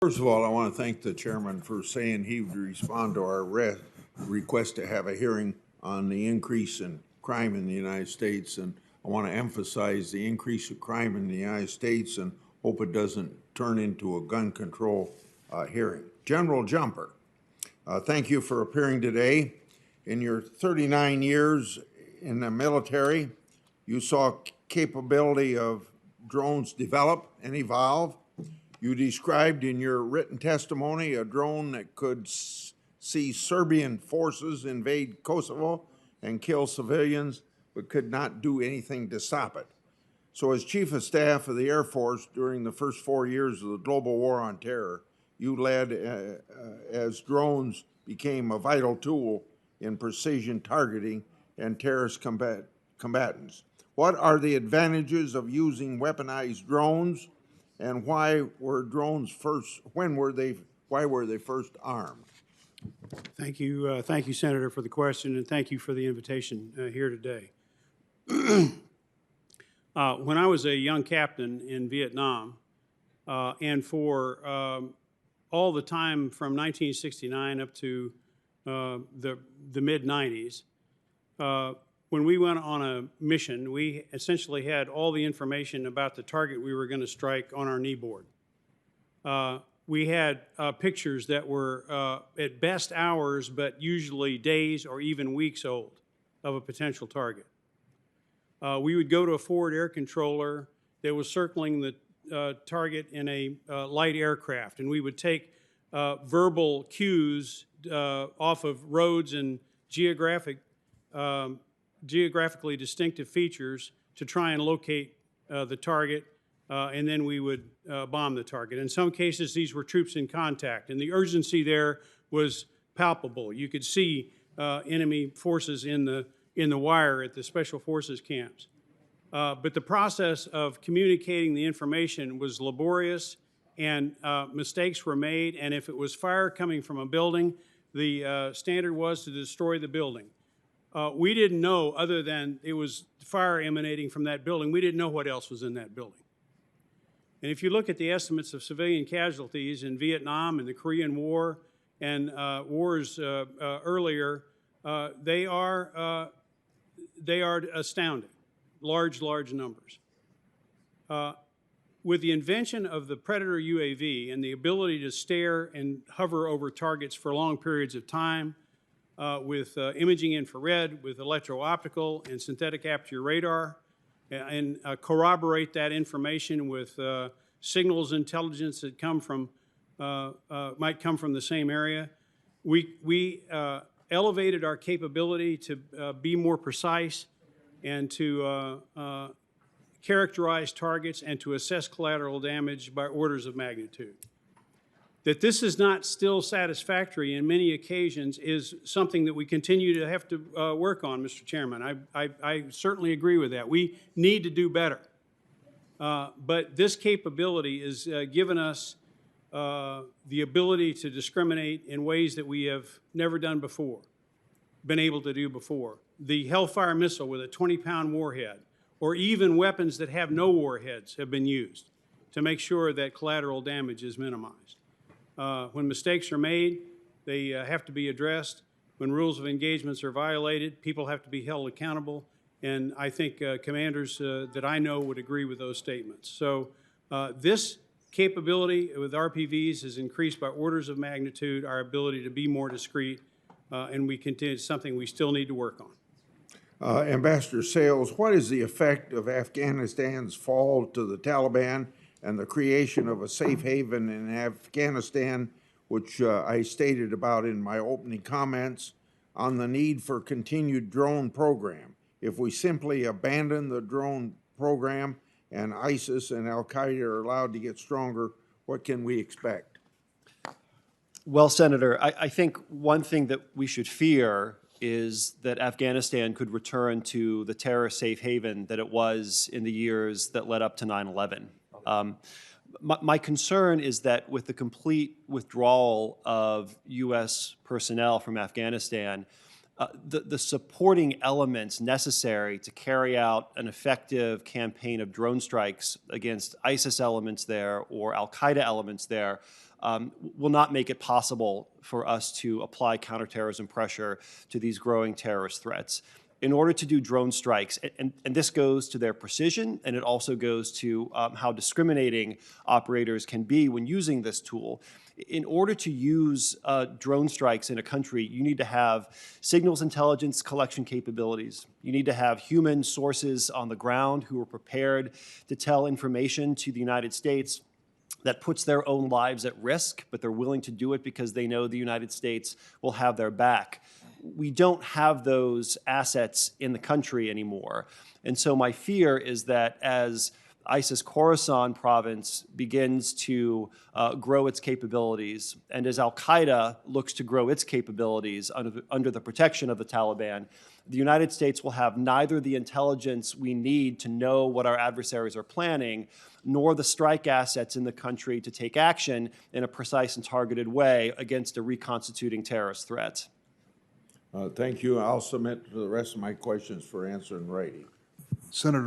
First of all, I want to thank the chairman for saying he would respond to our request to have a hearing on the increase in crime in the United States. And I want to emphasize the increase of crime in the United States and hope it doesn't turn into a gun control hearing. General Jumper, thank you for appearing today. In your 39 years in the military, you saw capability of drones develop and evolve. You described in your written testimony a drone that could see Serbian forces invade Kosovo and kill civilians, but could not do anything to stop it. So as Chief of Staff of the Air Force during the first 4 years of the global war on terror, you led as drones became a vital tool in precision targeting and terrorist combatants. What are the advantages of using weaponized drones? And why were drones first? Why were they first armed? Thank you, Senator, for the question, and thank you for the invitation here today. When I was a young captain in Vietnam, and for all the time from 1969 up to the mid-90s, when we went on a mission, we essentially had all the information about the target we were going to strike on our knee board. We had pictures that were at best hours, but usually days or even weeks old of a potential target. We would go to a forward air controller that was circling the target in a light aircraft, and we would take verbal cues off of roads and geographically distinctive features to try and locate the target, and then we would bomb the target. In some cases, these were troops in contact, and the urgency there was palpable. You could see enemy forces in the wire at the Special Forces camps. But the process of communicating the information was laborious, and mistakes were made, and if it was fire coming from a building, the standard was to destroy the building. We didn't know, other than it was fire emanating from that building, we didn't know what else was in that building. And if you look at the estimates of civilian casualties in Vietnam and the Korean War and wars earlier, they are astounding, large numbers. With the invention of the Predator UAV and the ability to stare and hover over targets for long periods of time, with imaging infrared, with electro-optical and synthetic aperture radar, and corroborate that information with signals intelligence that might come from the same area. We elevated our capability to be more precise and to characterize targets and to assess collateral damage by orders of magnitude. That this is not still satisfactory in many occasions is something that we continue to have to work on, Mr. Chairman. I certainly agree with that. We need to do better. But this capability has given us the ability to discriminate in ways that we have never done before, been able to do before. The Hellfire missile with a 20-pound warhead, or even weapons that have no warheads, have been used to make sure that collateral damage is minimized. When mistakes are made, they have to be addressed. When rules of engagements are violated, people have to be held accountable. And I think commanders that I know would agree with those statements. So this capability with RPVs has increased by orders of magnitude, our ability to be more discreet, and we continue, it's something we still need to work on. Ambassador Sales, what is the effect of Afghanistan's fall to the Taliban and the creation of a safe haven in Afghanistan, which I stated about in my opening comments, on the need for continued drone program? If we simply abandon the drone program and ISIS and Al-Qaeda are allowed to get stronger, what can we expect? Well, Senator, I think one thing that we should fear is that Afghanistan could return to the terror safe haven that it was in the years that led up to 9/11. My concern is that with the complete withdrawal of U.S. personnel from Afghanistan, the supporting elements necessary to carry out an effective campaign of drone strikes against ISIS elements there or Al-Qaeda elements there will not make it possible for us to apply counterterrorism pressure to these growing terrorist threats. In order to do drone strikes, and this goes to their precision, and it also goes to how discriminating operators can be when using this tool. In order to use drone strikes in a country, you need to have signals intelligence collection capabilities. You need to have human sources on the ground who are prepared to tell information to the United States that puts their own lives at risk, but they're willing to do it because they know the United States will have their back. We don't have those assets in the country anymore. And so my fear is that as ISIS Khorasan province begins to grow its capabilities, and as al-Qaeda looks to grow its capabilities under the protection of the Taliban, the United States will have neither the intelligence we need to know what our adversaries are planning, nor the strike assets in the country to take action in a precise and targeted way against a reconstituting terrorist threat. Thank you. I'll submit the rest of my questions for answer in writing. Senator